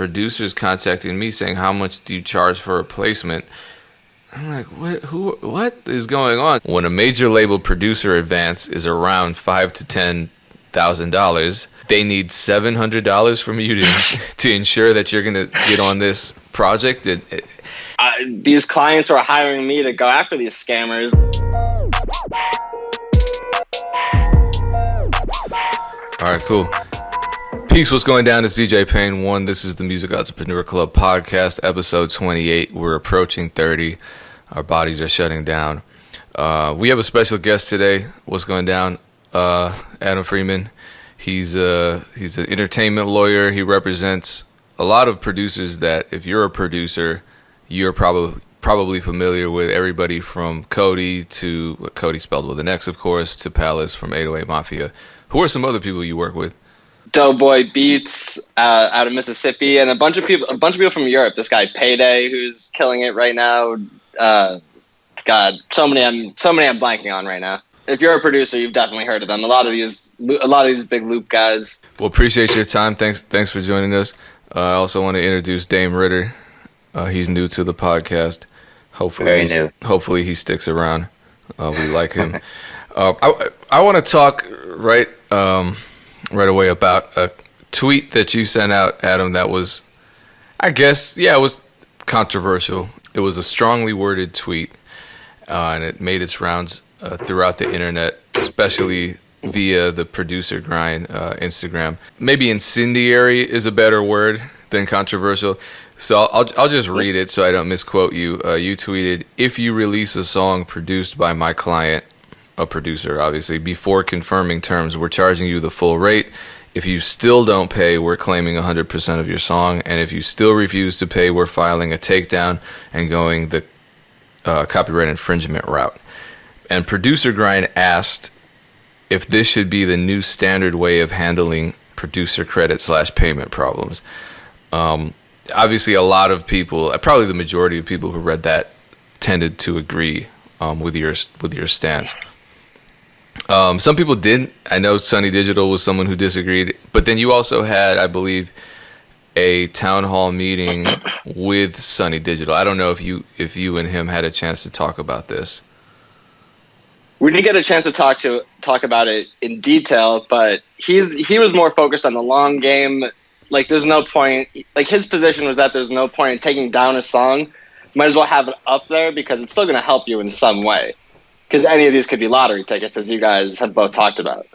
producers contacting me saying, how much do you charge for a placement? I'm like, what is going on? When a major label producer advance is around $5,000 to $10,000, they need $700 from you to ensure that you're going to get on this project. These clients are hiring me to go after these scammers. All right, cool. Peace, what's going down? It's DJ Payne 1. This is the Music Entrepreneur Club podcast, episode 28. We're approaching 30. Our bodies are shutting down. We have a special guest today. What's going down? Adam Freeman. He's an entertainment lawyer. He represents a lot of producers that, if you're a producer, you're probably familiar with. Everybody from Cody to Cody spelled with an X, of course, to Palace from 808 Mafia. Who are some other people you work with? Doughboy Beats out of Mississippi, and a bunch of people from Europe. This guy Payday, who's killing it right now. God, so many I'm blanking on right now. If you're a producer, you've definitely heard of them. A lot of these big loop guys. Well, appreciate your time. Thanks for joining us. I also want to introduce Dame Ritter. He's new to the podcast. Hopefully he sticks around. We like him. I want to talk right away about a tweet that you sent out, Adam, that was, I guess, it was controversial. It was a strongly worded tweet, and it made its rounds throughout the internet, especially via the Producer Grind Instagram. Maybe incendiary is a better word than controversial. So I'll just read it so I don't misquote you. You tweeted, "If you release a song produced by my client," a producer obviously, "before confirming terms, we're charging you the full rate. If you still don't pay, we're claiming 100% of your song. And if you still refuse to pay, we're filing a takedown and going the copyright infringement route." And Producer Grind asked if this should be the new standard way of handling producer credit / payment problems. Obviously, a lot of people, probably the majority of people who read that, tended to agree with your stance. Some people didn't. I know Sunny Digital was someone who disagreed, but then you also had, I believe, a town hall meeting with Sunny Digital. I don't know if you and him had a chance to talk about this. We didn't get a chance to talk about it in detail, but he was more focused on the long game. Like, there's no point. Like, his position was that there's no point in taking down a song. Might as well have it up there because it's still going to help you in some way. Because any of these could be lottery tickets, as you guys have both talked about.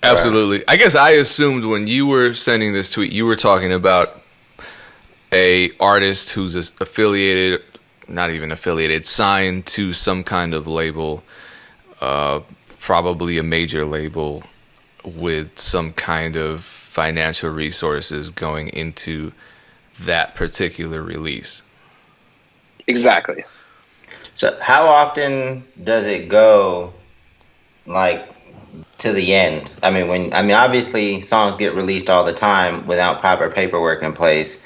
Absolutely. I guess I assumed when you were sending this tweet, you were talking about a artist who's affiliated, not even affiliated, signed to some kind of label, probably a major label with some kind of financial resources going into that particular release. Exactly. So how often does it go, like, to the end? I mean, obviously songs get released all the time without proper paperwork in place.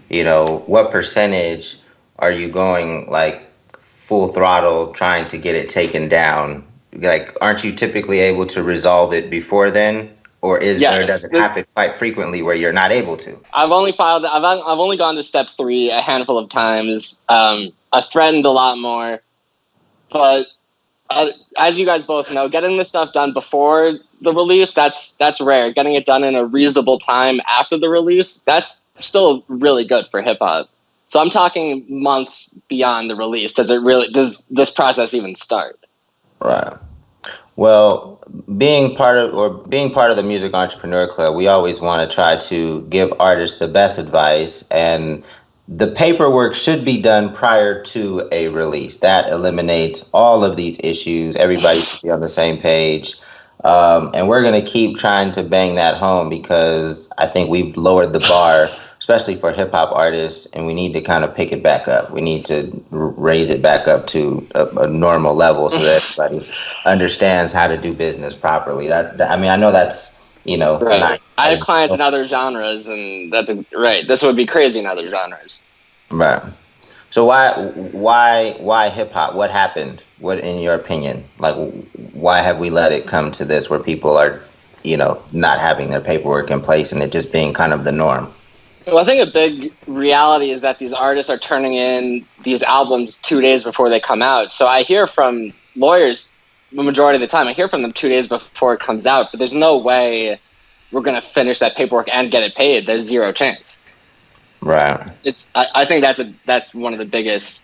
You know, what percentage are you going, like, full throttle trying to get it taken down? Like, aren't you typically able to resolve it before then? Or does it happen quite frequently where you're not able to? I've only gone to step 3 a handful of times. I've threatened a lot more, but as you guys both know, getting this stuff done before the release, that's rare. Getting it done in a reasonable time after the release, that's still really good for hip hop. So I'm talking months beyond the release. Does this process even start? Right. Well, being part of the Music Entrepreneur Club, we always want to try to give artists the best advice, and the paperwork should be done prior to a release. That eliminates all of these issues. Everybody should be on the same page. And we're going to keep trying to bang that home because I think we've lowered the bar, especially for hip hop artists, and we need to kind of pick it back up. We need to raise it back up to a normal level so that everybody understands how to do business properly. I know that's, right. I have clients in other genres, and this would be crazy in other genres. Right. So why hip hop? What happened? What, in your opinion, like, why have we let it come to this where people are, not having their paperwork in place and it just being kind of the norm? Well, I think a big reality is that these artists are turning in these albums 2 days before they come out. So I hear from lawyers the majority of the time. I hear from them 2 days before it comes out, but there's no way we're going to finish that paperwork and get it paid. There's zero chance. Right. I think that's one of the biggest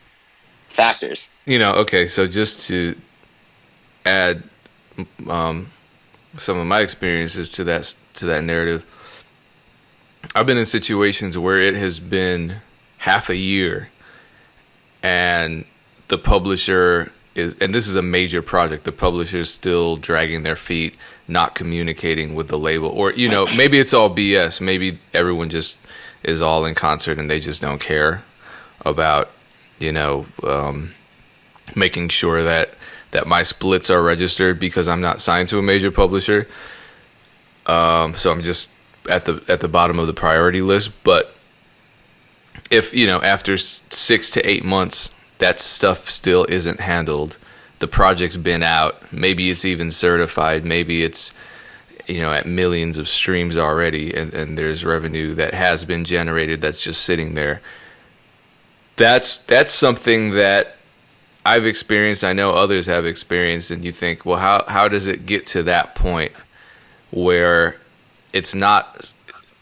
factors. Okay, so just to add some of my experiences to that narrative, I've been in situations where it has been half a year and the publisher and this is a major project, the publisher is still dragging their feet, not communicating with the label. Or, maybe it's all BS. Maybe everyone just is all in concert and they just don't care about, making sure that my splits are registered because I'm not signed to a major publisher. So I'm just at the bottom of the priority list. But if, after 6 to 8 months, that stuff still isn't handled, the project's been out, maybe it's even certified, maybe it's, at millions of streams already, and there's revenue that has been generated that's just sitting there. That's something that I've experienced, I know others have experienced, and you think, well, how does it get to that point where it's not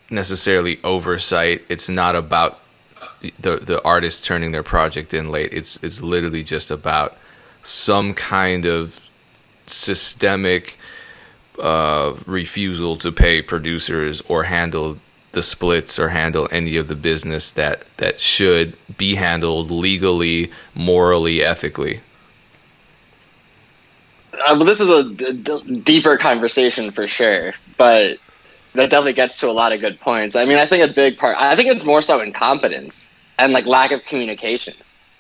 necessarily oversight, it's not about the artist turning their project in late, it's literally just about some kind of systemic refusal to pay producers or handle the splits or handle any of the business that should be handled legally, morally, ethically? Well, this is a deeper conversation for sure, but that definitely gets to a lot of good points. I mean, I think a big part, I think it's more so incompetence and like lack of communication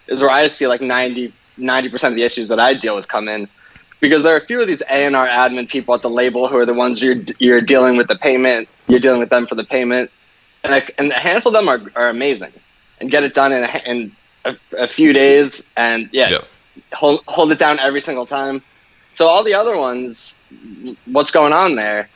is where I see like 90% of the issues that I deal with come in, because there are a few of these A&R admin people at the label who are the ones you're dealing with the payment, you're dealing with them for the payment, and a handful of them are amazing and get it done in a few days, and hold it down every single time. So all the other ones, what's going on there?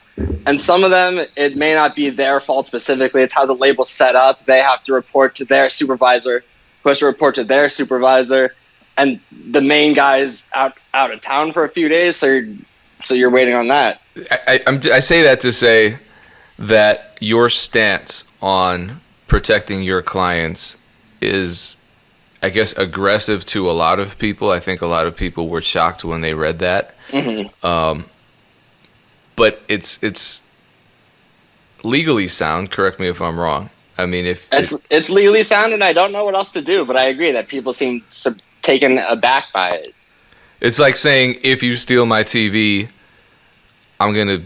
And some of them, it may not be their fault specifically. It's how the label's set up. They have to report to their supervisor, who has to report to their supervisor, and the main guy's out of town for a few days, so you're waiting on that. I say that to say that your stance on protecting your clients is, I guess, aggressive to a lot of people. I think a lot of people were shocked when they read that. Mm-hmm. But it's legally sound. Correct me if I'm wrong. I mean, it's legally sound, and I don't know what else to do. But I agree that people seem taken aback by it. It's like saying, if you steal my TV, I'm gonna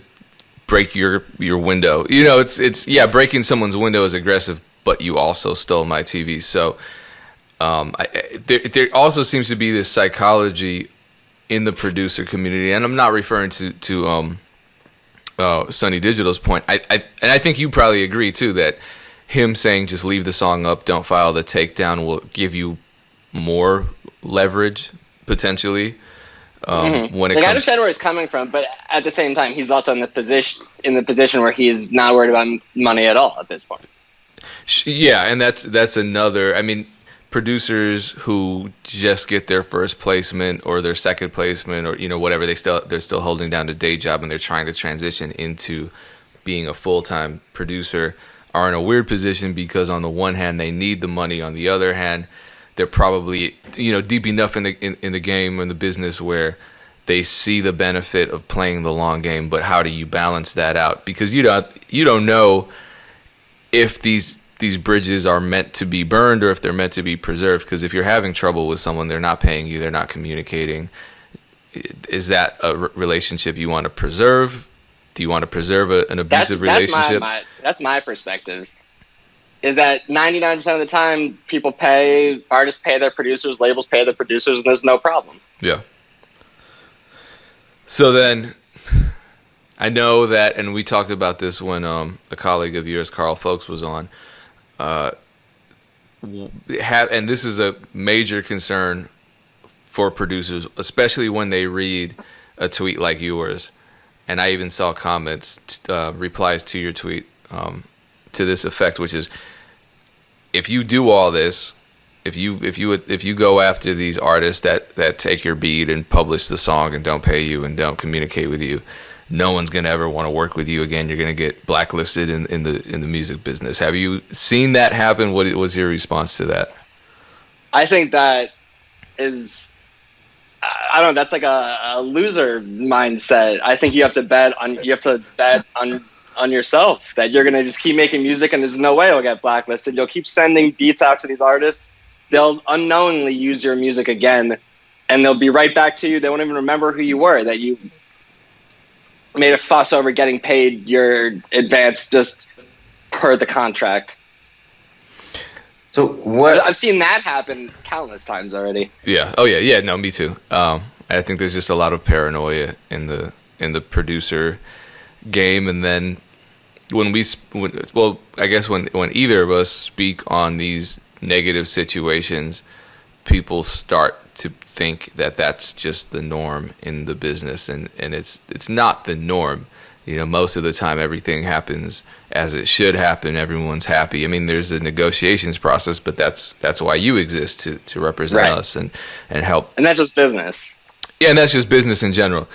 break your window. It's breaking someone's window is aggressive, but you also stole my TV. So there also seems to be this psychology in the producer community, and I'm not referring to Sonny Digital's point. I think you probably agree too that him saying just leave the song up, don't file the takedown, will give you more leverage potentially. When it comes, I understand where he's coming from, but at the same time, he's also in the position where he's not worried about money at all at this point. Yeah, and that's another. I mean, producers who just get their first placement or their second placement or whatever, they're still holding down a day job and they're trying to transition into being a full-time producer are in a weird position because on the one hand they need the money, on the other hand they're probably deep enough in the game, in the business, where they see the benefit of playing the long game. But how do you balance that out? Because you don't know if these bridges are meant to be burned or if they're meant to be preserved. Because if you're having trouble with someone, they're not paying you, they're not communicating. Is that a relationship you want to preserve? Do you want to preserve an abusive relationship? That's my perspective. Is that 99% of the time artists pay their producers, labels pay their producers, and there's no problem. Yeah. So then, I know that, and we talked about this when a colleague of yours, Carl Folks, was on. And this is a major concern for producers, especially when they read a tweet like yours. And I even saw comments, replies to your tweet to this effect, which is, if you do all this, if you go after these artists that take your beat and publish the song and don't pay you and don't communicate with you, no one's gonna ever want to work with you again. You're gonna get blacklisted in the music business. Have you seen that happen? What was your response to that? I think that is, I don't know, that's like a loser mindset. I think you have to bet on yourself that you're gonna just keep making music and there's no way you'll get blacklisted. You'll keep sending beats out to these artists. They'll unknowingly use your music again, and they'll be right back to you. They won't even remember who you were, that you made a fuss over getting paid your advance just per the contract. So what? I've seen that happen countless times already. Yeah. Oh yeah. Yeah. No, me too. I think there's just a lot of paranoia in the producer game, and then when I guess when either of us speak on these negative situations, people start to think that that's just the norm in the business, and it's not the norm. You know, most of the time everything happens as it should happen. Everyone's happy. I mean, there's a negotiations process, but that's why you exist, to represent us and help. And that's just business. Yeah, and that's just business in general.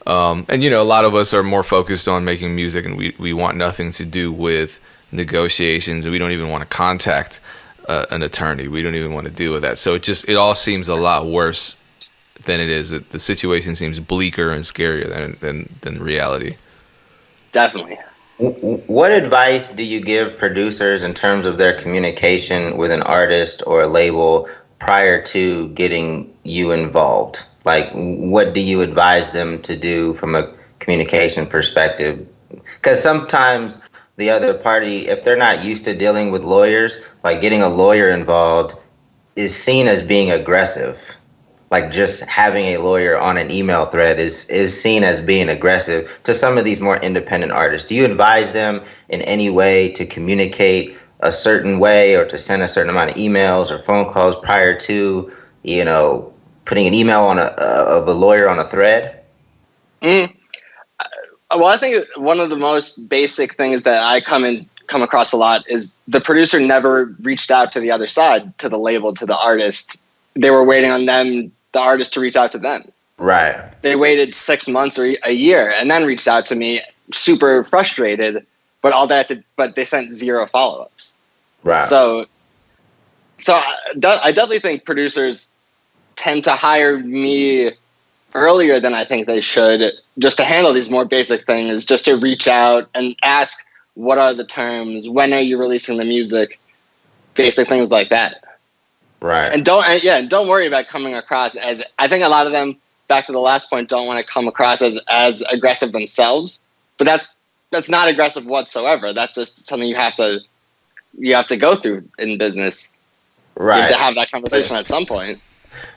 And, you know, a lot of us are more focused on making music, and we want nothing to do with negotiations. We don't even want to contact an attorney. We don't even want to deal with that. So it all seems a lot worse than it is. The situation seems bleaker and scarier than reality. Definitely. What advice do you give producers in terms of their communication with an artist or a label prior to getting you involved? Like, what do you advise them to do from a communication perspective? Because sometimes the other party, if they're not used to dealing with lawyers, like getting a lawyer involved is seen as being aggressive. Like just having a lawyer on an email thread is seen as being aggressive to some of these more independent artists. Do you advise them in any way to communicate a certain way or to send a certain amount of emails or phone calls prior to, you know, putting an email on of a lawyer on a thread? Well, I think one of the most basic things that I come across a lot is the producer never reached out to the other side, to the label, to the artist. They were waiting on them, the artist, to reach out to them. Right. They waited 6 months or a year and then reached out to me, super frustrated, but they sent zero follow-ups. Right. So I definitely think producers tend to hire me earlier than I think they should, just to handle these more basic things, just to reach out and ask, what are the terms? When are you releasing the music? Basic things like that. Right. And don't worry about coming across as, I think a lot of them, back to the last point, don't want to come across as aggressive themselves, but that's not aggressive whatsoever. That's just something you have to go through in business. Right. You have to have that conversation at some point.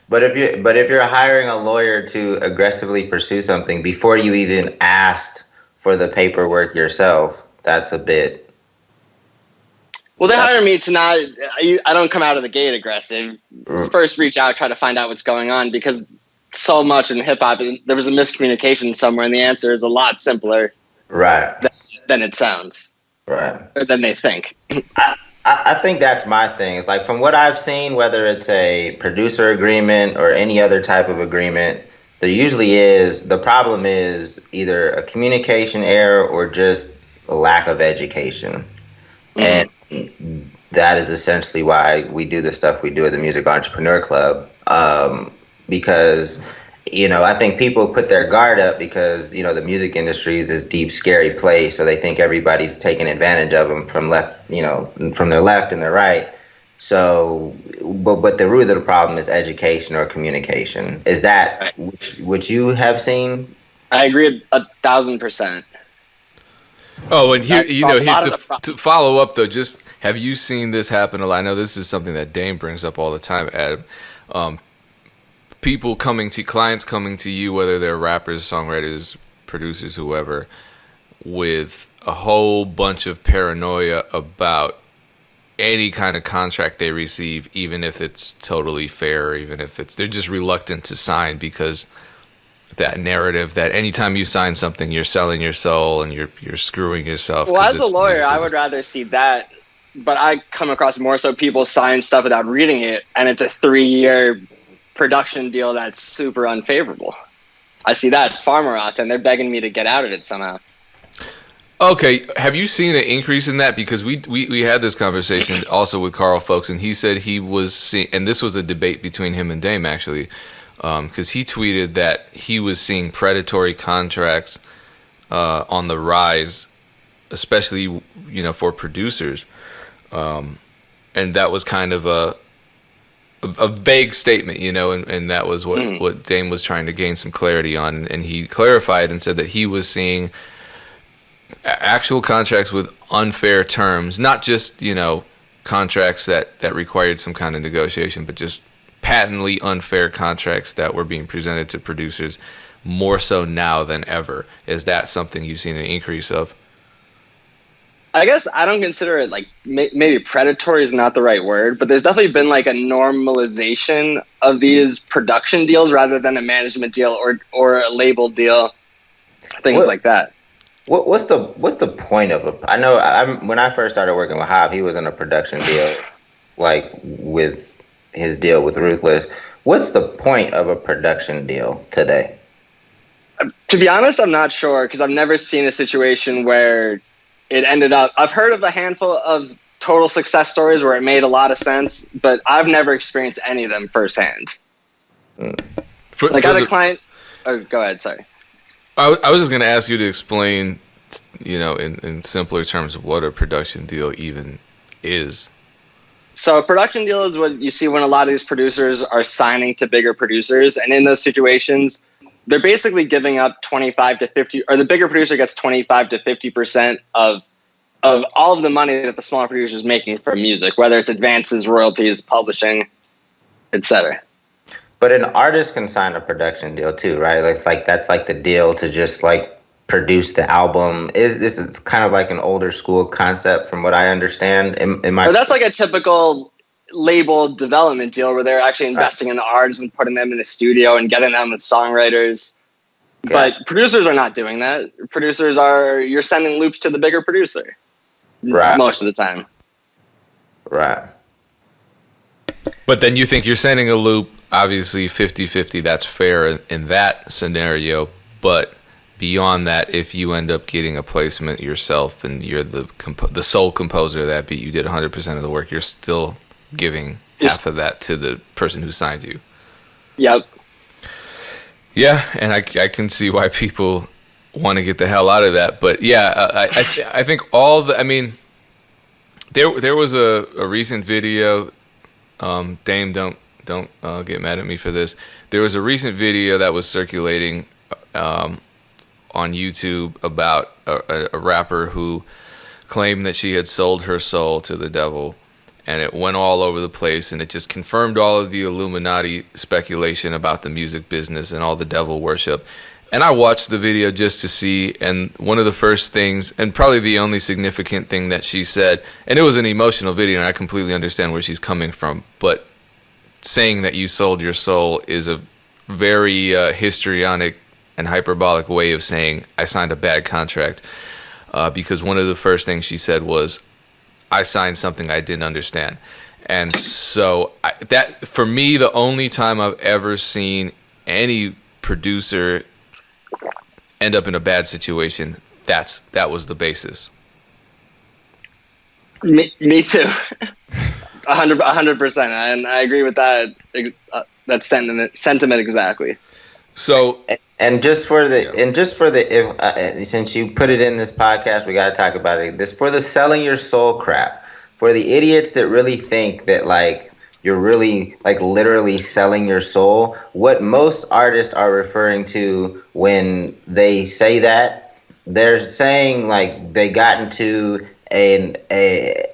But if you're hiring a lawyer to aggressively pursue something before you even asked for the paperwork yourself, that's a bit. Well, they hire me to not. I don't come out of the gate aggressive. First, reach out, try to find out what's going on, because so much in hip hop, there was a miscommunication somewhere, and the answer is a lot simpler. Right. Than it sounds. Right. Or than they think. I think that's my thing. It's like, from what I've seen, whether it's a producer agreement or any other type of agreement, there usually is, the problem is either a communication error or just a lack of education. Mm-hmm. And that is essentially why we do the stuff we do at the Music Entrepreneur Club. Because, you know, I think people put their guard up because, you know, the music industry is this deep, scary place. So they think everybody's taking advantage of them from their left and their right. So, but the root of the problem is education or communication. Is that which you have seen? I agree 1,000%. Oh, and here, to follow up though, just have you seen this happen a lot? I know this is something that Dame brings up all the time, Adam. Clients coming to you, whether they're rappers, songwriters, producers, whoever, with a whole bunch of paranoia about any kind of contract they receive, even if it's totally fair, or even if they're just reluctant to sign because that narrative that anytime you sign something, you're selling your soul and you're screwing yourself. Well, as a lawyer, I would rather see that but I come across more so people sign stuff without reading it, and it's a 3-year production deal that's super unfavorable. I see that far more often. They're begging me to get out of it somehow. Okay, have you seen an increase in that? Because we had this conversation also with Carl Folks, and he said he was seeing, and this was a debate between him and Dame actually, because he tweeted that he was seeing predatory contracts on the rise, especially for producers, and that was kind of a vague statement, and that was what Dame was trying to gain some clarity on, and he clarified and said that he was seeing actual contracts with unfair terms, not just contracts that required some kind of negotiation, but just patently unfair contracts that were being presented to producers more so now than ever. Is that something you've seen an increase of? I guess I don't consider it like maybe predatory is not the right word, but there's definitely been like a normalization of these production deals rather than a management deal or a label deal, things like that. What's the point of it? I know when I first started working with Hob, he was in a production deal, like with his deal with Ruthless. What's the point of a production deal today? To be honest, I'm not sure, because I've never seen a situation where it ended up. I've heard of a handful of total success stories where it made a lot of sense, but I've never experienced any of them firsthand. I had a client. Oh, go ahead. Sorry. I was just going to ask you to explain, in simpler terms, what a production deal even is. So a production deal is what you see when a lot of these producers are signing to bigger producers. And in those situations, they're basically giving up 25 to 50, or the bigger producer gets 25 to 50% of all of the money that the smaller producer is making from music, whether it's advances, royalties, publishing, etc. But an artist can sign a production deal too, right? It's like that's like the deal to just like produce the album. This is kind of like an older school concept, from what I understand. That's like a typical label development deal where they're actually investing in the artists and putting them in the studio and getting them with songwriters. Gotcha. But producers are not doing that. You're sending loops to the bigger producer, right? Most of the time, right? But then you think you're sending a loop. Obviously 50-50, that's fair in that scenario, but beyond that, if you end up getting a placement yourself and you're the sole composer of that beat, you did 100% of the work, you're still giving half of that to the person who signed you. Yep. Yeah, and I can see why people want to get the hell out of that, but yeah, I think there was a recent video, Dame, don't get mad at me for this. There was a recent video that was circulating on YouTube about a rapper who claimed that she had sold her soul to the devil, and it went all over the place, and it just confirmed all of the Illuminati speculation about the music business and all the devil worship. And I watched the video just to see, and one of the first things, and probably the only significant thing that she said, and it was an emotional video, and I completely understand where she's coming from, but saying that you sold your soul is a very histrionic and hyperbolic way of saying I signed a bad contract, because one of the first things she said was I signed something I didn't understand. And so that, for me, the only time I've ever seen any producer end up in a bad situation, that was the basis. Me too. 100%, and I agree with that. That sentiment exactly. So, since you put it in this podcast, we got to talk about it. This for the selling your soul crap, for the idiots that really think that like you're really like literally selling your soul. What most artists are referring to when they say that, they're saying like they got into a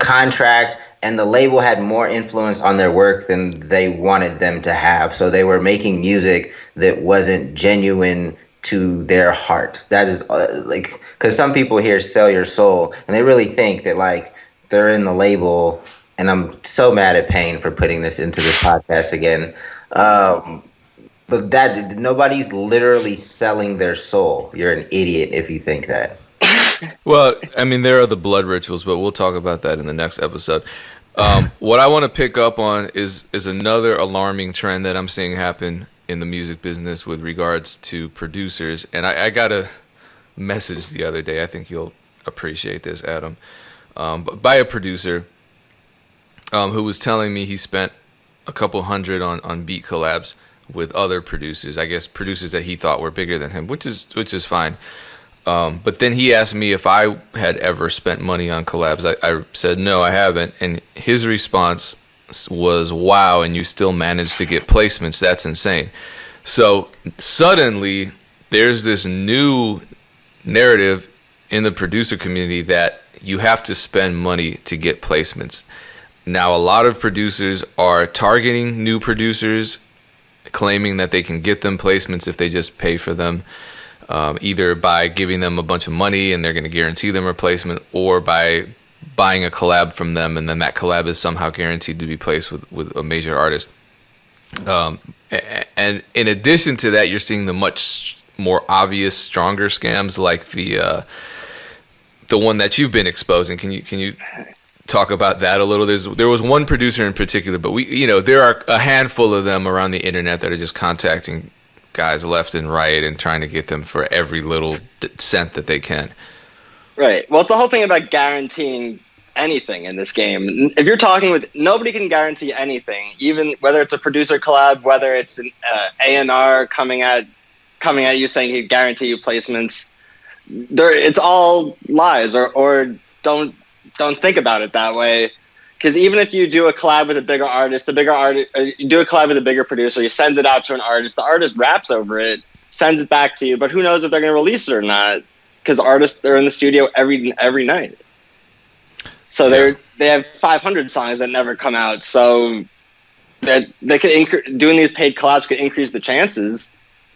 contract and the label had more influence on their work than they wanted them to have. So they were making music that wasn't genuine to their heart. That is because some people hear sell your soul and they really think that like they're in the label. And I'm so mad at Payne for putting this into this podcast again. But that nobody's literally selling their soul. You're an idiot if you think that. Well, I mean, there are the blood rituals, but we'll talk about that in the next episode. What I want to pick up on is another alarming trend that I'm seeing happen in the music business with regards to producers. And I got a message the other day. I think you'll appreciate this, Adam, but by a producer who was telling me he spent a couple hundred on beat collabs with other producers. I guess producers that he thought were bigger than him, which is fine. But then he asked me if I had ever spent money on collabs. I said, no, I haven't. And his response was, wow, and you still managed to get placements. That's insane. So suddenly there's this new narrative in the producer community that you have to spend money to get placements. Now, a lot of producers are targeting new producers, claiming that they can get them placements if they just pay for them. Either by giving them a bunch of money and they're going to guarantee them a placement, or by buying a collab from them and then that collab is somehow guaranteed to be placed with a major artist. And in addition to that, you're seeing the much more obvious, stronger scams like the one that you've been exposing. Can you talk about that a little? There was one producer in particular, but there are a handful of them around the internet that are just contacting guys left and right and trying to get them for every little cent that they can. Right. Well, it's the whole thing about guaranteeing anything in this game. If you're talking with, nobody can guarantee anything, even whether it's a producer collab, whether it's an A&R coming at you saying he'd guarantee you placements. It's all lies, or don't think about it that way. Because even if you do a collab with a bigger artist, you do a collab with a bigger producer, he sends it out to an artist, the artist raps over it, sends it back to you, but who knows if they're going to release it or not? Because artists are in the studio every night, so they have 500 songs that never come out. So that they could doing these paid collabs could increase the chances,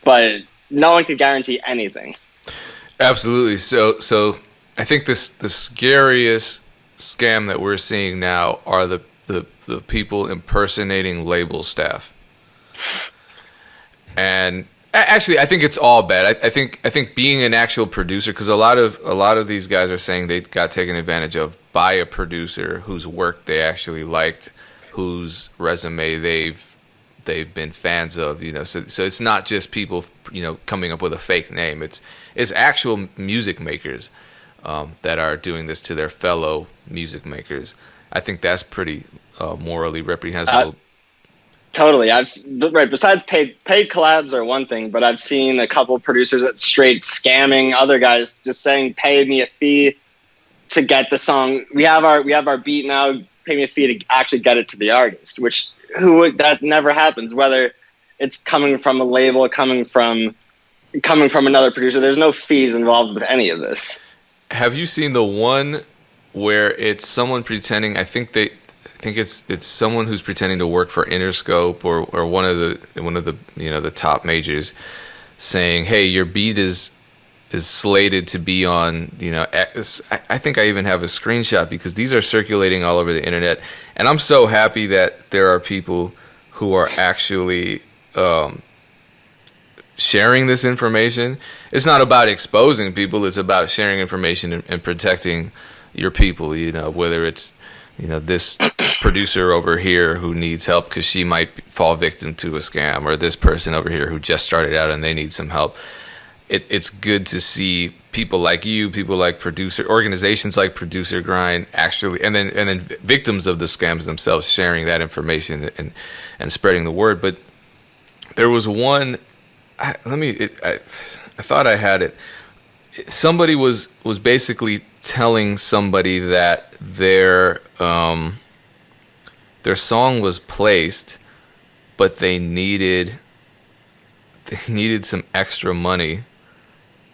but no one could guarantee anything. Absolutely. So I think the scariest scam that we're seeing now are the people impersonating label staff. And actually, I think it's all bad. I think being an actual producer, because a lot of these guys are saying they got taken advantage of by a producer whose work they actually liked, whose resume they've been fans of. So it's not just people coming up with a fake name. It's actual music makers that are doing this to their fellow music makers. I think that's pretty morally reprehensible. Totally. Besides paid collabs are one thing, but I've seen a couple of producers that straight scamming other guys, just saying, "Pay me a fee to get the song. We have our beat now. Pay me a fee to actually get it to the artist." That never happens. Whether it's coming from a label, coming from another producer, there's no fees involved with any of this. Have you seen the one where it's someone pretending? I think it's someone who's pretending to work for Interscope or one of the the top majors, saying, "Hey, your beat is slated to be on X." I think I even have a screenshot because these are circulating all over the internet, and I'm so happy that there are people who are actually sharing this information. It's not about exposing people. It's about sharing information and protecting your people. Whether it's this producer over here who needs help because she might fall victim to a scam, or this person over here who just started out and they need some help. It's good to see people like you, people like organizations like Producer Grind actually, and then victims of the scams themselves sharing that information and spreading the word. But there was one. I thought I had it. Somebody was basically telling somebody that their song was placed, but they needed some extra money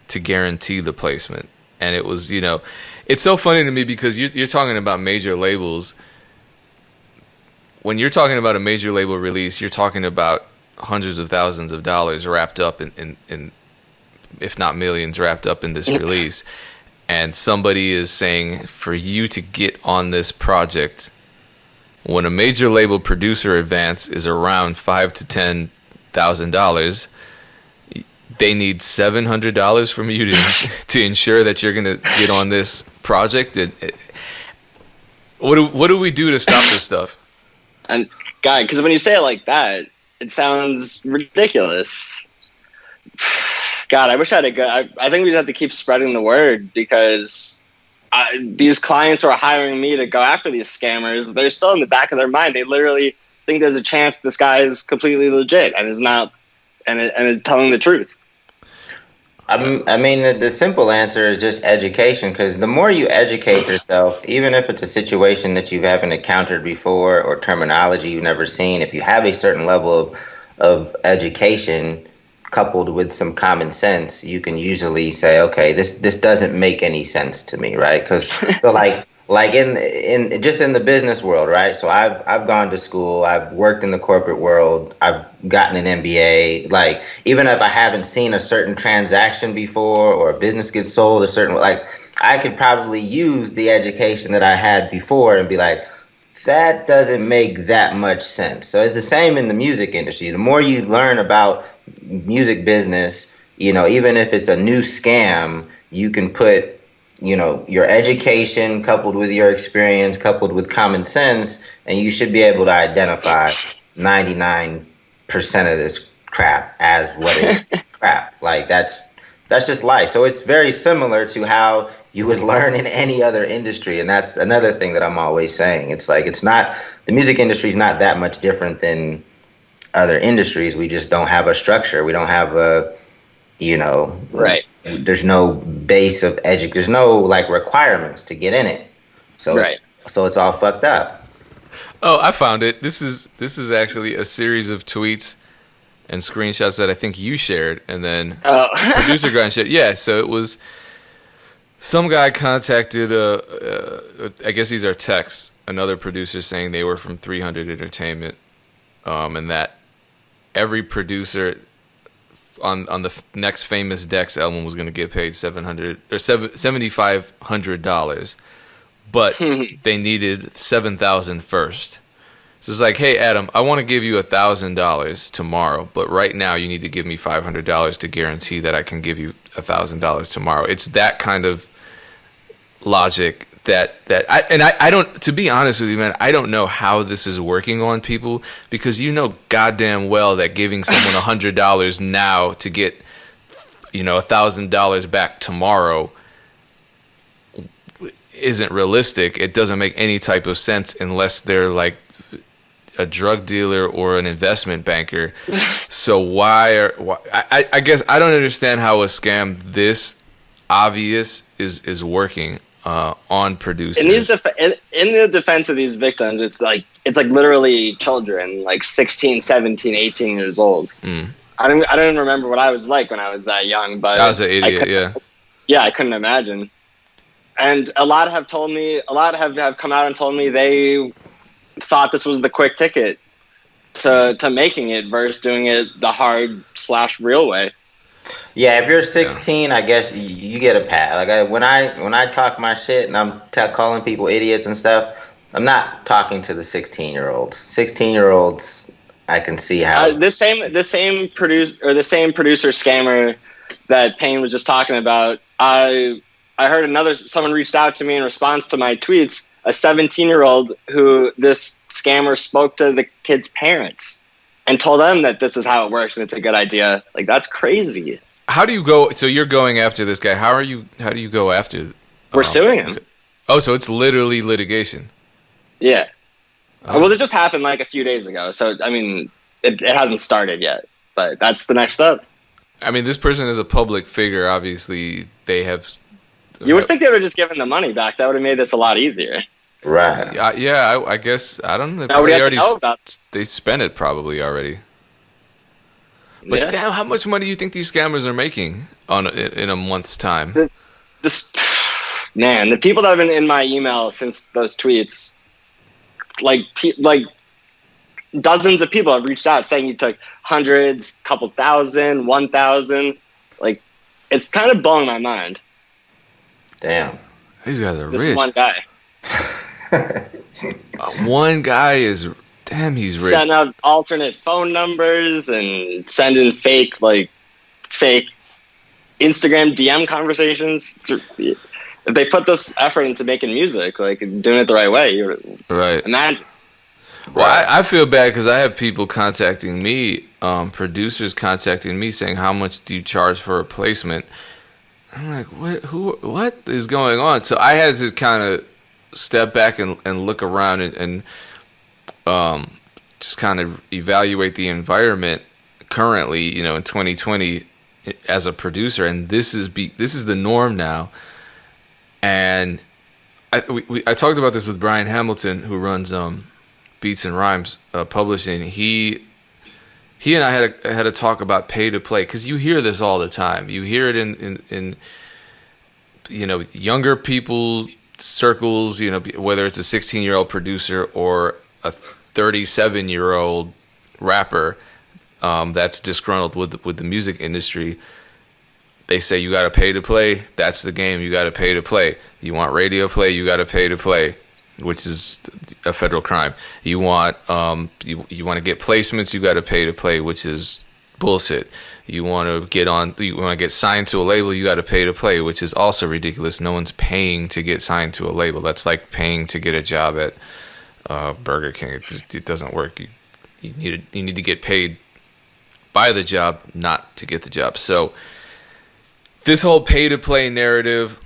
to guarantee the placement. And it was, it's so funny to me because you're talking about major labels. When you're talking about a major label release, you're talking about hundreds of thousands of dollars wrapped up in if not millions wrapped up in this release. And somebody is saying, for you to get on this project, when a major label producer advance is around $5,000 to $10,000, they need $700 from you to ensure that you're gonna get on this project. What do we do to stop this stuff? And God, because when you say it like that, it sounds ridiculous. God, I wish I had a good. I think we'd have to keep spreading the word, because these clients who are hiring me to go after these scammers, they're still in the back of their mind. They literally think there's a chance this guy is completely legit and is not, and is telling the truth. I mean, the simple answer is just education, because the more you educate yourself, even if it's a situation that you haven't encountered before or terminology you've never seen, if you have a certain level of education coupled with some common sense, you can usually say, okay, this doesn't make any sense to me, right? Because so like in just in the business world, right? So I've gone to school, I've worked in the corporate world, I've gotten an MBA. Like, even if I haven't seen a certain transaction before, or a business gets sold a certain, like, I could probably use the education that I had before and be like, that doesn't make that much sense. So it's the same in the music industry. The more you learn about music business, even if it's a new scam, you can put your education coupled with your experience, coupled with common sense, and you should be able to identify 99% of this crap as what is crap. Like, that's just life. So it's very similar to how you would learn in any other industry. And that's another thing that I'm always saying. It's like, the music industry is not that much different than other industries. We just don't have a structure. We don't have right. There's no base of there's no like requirements to get in it. So right. It's all fucked up. Oh, I found it. This is actually a series of tweets and screenshots that I think you shared, and then producer guy shared. Yeah, so it was some guy contacted I guess these are texts, another producer saying they were from 300 Entertainment, and that every producer on the next famous Dex album was going to get paid $7,500, but they needed $7,000 first. So it's like, hey Adam, I want to give you $1,000 tomorrow, but right now you need to give me $500 to guarantee that I can give you $1,000 tomorrow. It's that kind of logic that I don't, to be honest with you, man, I don't know how this is working on people, because goddamn well that giving someone $100 now to get $1,000 back tomorrow isn't realistic. It doesn't make any type of sense unless they're like a drug dealer or an investment banker. So why I guess I don't understand how a scam this obvious is working on producers. In the defense of these victims, it's like literally children, like 16, 17, 18 years old. I don't even remember what I was like when I was that young, but I was an idiot. Yeah, I couldn't imagine. And a lot have come out and told me they thought this was the quick ticket to making it versus doing it the hard/real way. Yeah, if you're 16, I guess you get a pass. Like, when I talk my shit and I'm calling people idiots and stuff, I'm not talking to the 16-year-olds. 16-year-olds, I can see how the same producer scammer that Payne was just talking about. I heard someone reached out to me in response to my tweets, a 17-year-old who this scammer spoke to the kid's parents and told them that this is how it works and it's a good idea. Like, that's crazy. How do you go? So you're going after this guy. How do you go after? We're suing him. So it's literally litigation. Yeah. Well, it just happened like a few days ago. So, I mean, it hasn't started yet, but that's the next step. I mean, this person is a public figure. Obviously, they have. You would think they would have just given the money back. That would have made this a lot easier. Right. Yeah, I guess. I don't know. They spent it probably already. But damn, how much money do you think these scammers are making in a month's time? The people that have been in my email since those tweets, like dozens of people have reached out saying you took hundreds, couple thousand, 1,000. Like, it's kind of blowing my mind. Damn. These guys are This rich. One guy. One guy is... Damn, he's rich. Send out alternate phone numbers and sending fake, like, fake Instagram DM conversations. If they put this effort into making music, like doing it the right way, right. Imagine. Well, I feel bad because I have people contacting me, producers contacting me saying, "How much do you charge for a placement?" I'm like, what is going on? So I had to kind of step back and look around and just kind of evaluate the environment currently, in 2020 as a producer, and this is the norm now. And I talked about this with Brian Hamilton, who runs Beats and Rhymes Publishing. He and I had a talk about pay to play, because you hear this all the time. You hear it in younger people circles, whether it's a 16-year-old producer or a 37-year-old rapper that's disgruntled with the music industry. They say you got to pay to play. That's the game. You got to pay to play. You want radio play, you got to pay to play, which is a federal crime. You want you want to get placements, you got to pay to play, which is bullshit. You want to get signed to a label, you got to pay to play, which is also ridiculous. No one's paying to get signed to a label. That's like paying to get a job at Burger King. It doesn't work. You need to get paid by the job, not to get the job. So this whole pay to play narrative,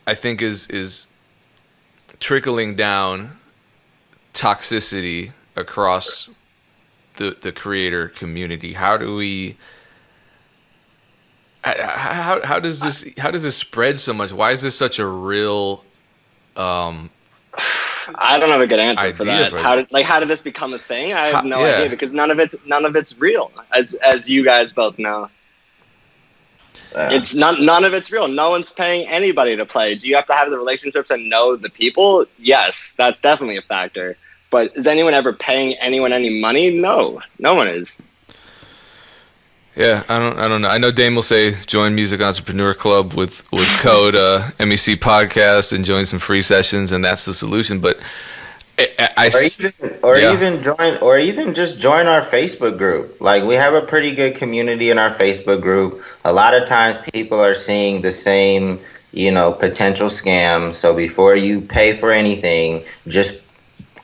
I think, is trickling down toxicity across the creator community. How do we? How does this spread so much? Why is this such a real? I don't have a good answer for that. Right? How did this become a thing? I have no idea, because none of it's real, as you guys both know. It's none of it's real. No one's paying anybody to play. Do you have to have the relationships and know the people? Yes, that's definitely a factor. But is anyone ever paying anyone any money? No one is. Yeah, I don't know. I know Dame will say join Music Entrepreneur Club with code MEC podcast and join some free sessions, and that's the solution. But even just join our Facebook group. Like, we have a pretty good community in our Facebook group. A lot of times people are seeing the same, potential scams. So before you pay for anything, just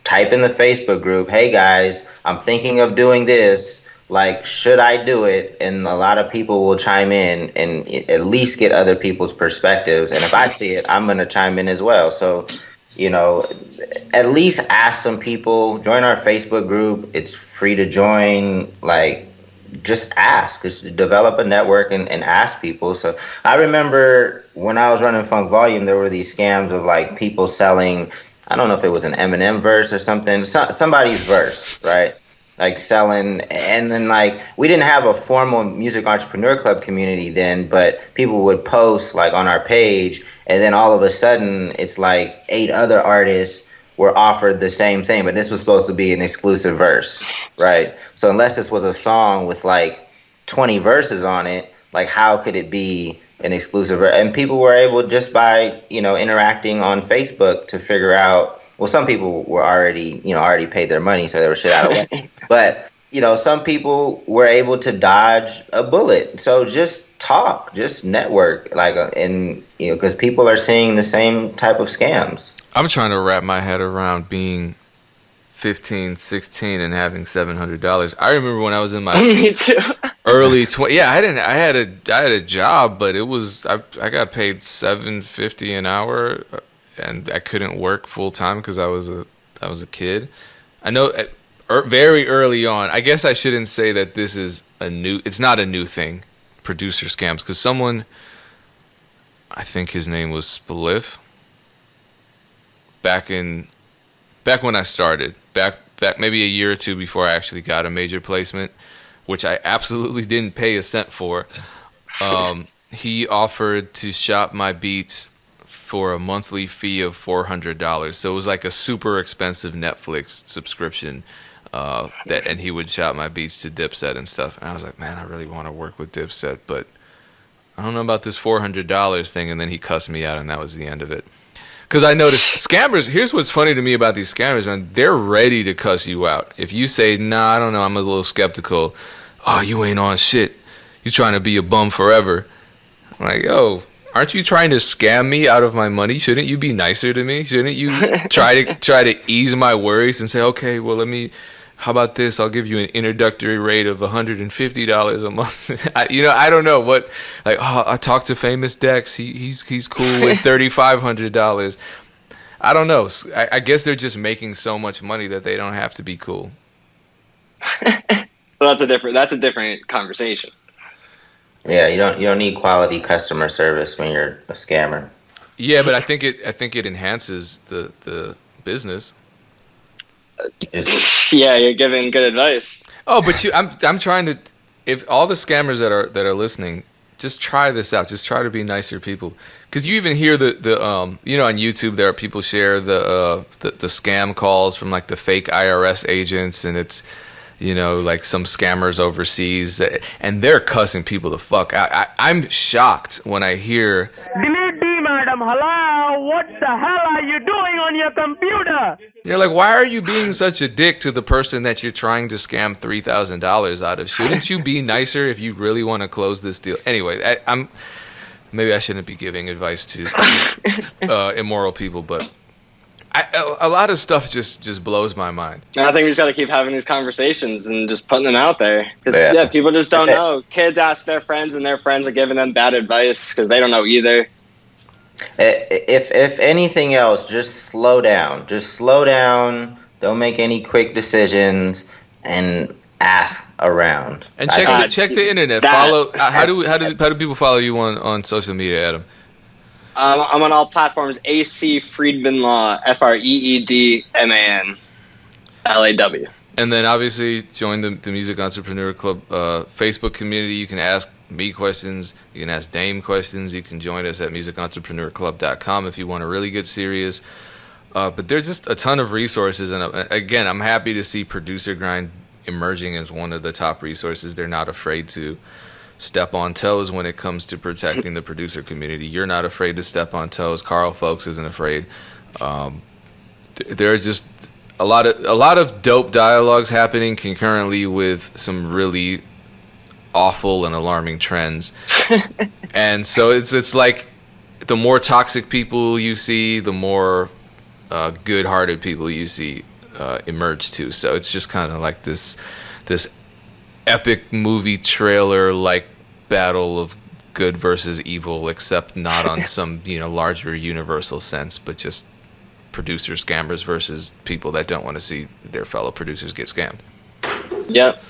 type in the Facebook group, "Hey guys, I'm thinking of doing this. Like, should I do it?" And a lot of people will chime in and at least get other people's perspectives. And if I see it, I'm going to chime in as well. So, at least ask some people, join our Facebook group. It's free to join. Like, just ask, just develop a network and ask people. So I remember when I was running Funk Volume, there were these scams of like people selling, I don't know if it was an Eminem verse or something, somebody's verse, right? Like selling, and then like we didn't have a formal Music Entrepreneur Club community then, but people would post like on our page, and then all of a sudden it's like 8 other artists were offered the same thing, but this was supposed to be an exclusive verse, right? So unless this was a song with like 20 verses on it, like how could it be an exclusive verse? And people were able, just by interacting on Facebook, to figure out. Well, some people were already paid their money, so they were shit out of it. But, some people were able to dodge a bullet. So just talk, just network, because people are seeing the same type of scams. I'm trying to wrap my head around being 15, 16 and having $700. I remember when I was in my Me too. early 20s. Yeah, I had a job, but it was I got paid $7.50 an hour. And I couldn't work full time because I was a kid. I know very early on. I guess I shouldn't say that this is it's not a new thing, producer scams, because someone, I think his name was Spliff. Back when I started, back maybe a year or two before I actually got a major placement, which I absolutely didn't pay a cent for. He offered to shop my beats for a monthly fee of $400. So it was like a super expensive Netflix subscription, and he would shop my beats to Dipset and stuff. And I was like, man, I really want to work with Dipset, but I don't know about this $400 thing. And then he cussed me out, and that was the end of it. Because I noticed scammers, here's what's funny to me about these scammers, man. They're ready to cuss you out. If you say, nah, I don't know, I'm a little skeptical. Oh, you ain't on shit. you trying to be a bum forever. I'm like, yo, aren't you trying to scam me out of my money? Shouldn't you be nicer to me? Shouldn't you try to ease my worries and say, okay, well, how about this? I'll give you an introductory rate of $150 a month. I don't know what. Like, I talked to Famous Dex. He's cool with $3,500. I don't know. I guess they're just making so much money that they don't have to be cool. Well, that's a different conversation. Yeah, you don't need quality customer service when you're a scammer. Yeah, but I think it enhances the business. Yeah, you're giving good advice. Oh, but I'm trying to. If all the scammers that are listening, just try this out. Just try to be nicer people. Because you even hear the on YouTube there are people share the scam calls from like the fake IRS agents, and it's like some scammers overseas, and they're cussing people the fuck out. I'm shocked when I hear, "Delete D, madam. Hello, what the hell are you doing on your computer?" You're like, why are you being such a dick to the person that you're trying to scam $3,000 out of? Shouldn't you be nicer if you really want to close this deal? Anyway, maybe I shouldn't be giving advice to immoral people, but a lot of stuff just blows my mind. I think we just got to keep having these conversations and just putting them out there. Because people just don't know. Kids ask their friends, and their friends are giving them bad advice because they don't know either. If anything else, just slow down. Just slow down. Don't make any quick decisions, and ask around. And check the internet. Follow. How do people follow you on social media, Adam? I'm on all platforms. AC Freedman Law, FREEDMAN LAW. And then obviously join the Music Entrepreneur Club Facebook community. You can ask me questions. You can ask Dame questions. You can join us at musicentrepreneur.com if you want to really get serious. But there's just a ton of resources. And again, I'm happy to see Producer Grind emerging as one of the top resources. They're not afraid to step on toes when it comes to protecting the producer community. You're not afraid to step on toes. Carl Folks isn't afraid. There are just a lot of dope dialogues happening concurrently with some really awful and alarming trends. And so it's like the more toxic people you see, the more good-hearted people you see emerge too. So it's just kind of like this epic movie trailer like battle of good versus evil, except not on some larger universal sense, but just producer scammers versus people that don't want to see their fellow producers get scammed. Yep.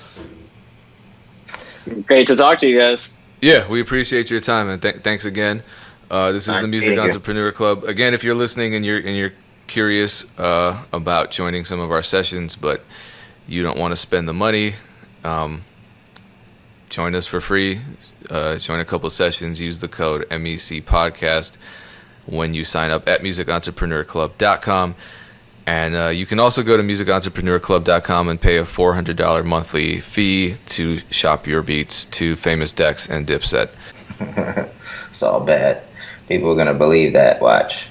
Great to talk to you guys. Yeah, we appreciate your time, and thanks again. This is the Music Entrepreneur Club. Again, if you're listening and you're curious about joining some of our sessions, but you don't want to spend the money, join us for free. Join a couple sessions. Use the code MEC podcast when you sign up at musicentrepreneurclub.com. And you can also go to musicentrepreneurclub.com and pay a $400 monthly fee to shop your beats to Famous Dex and Dipset. It's all bad. People are going to believe that. Watch.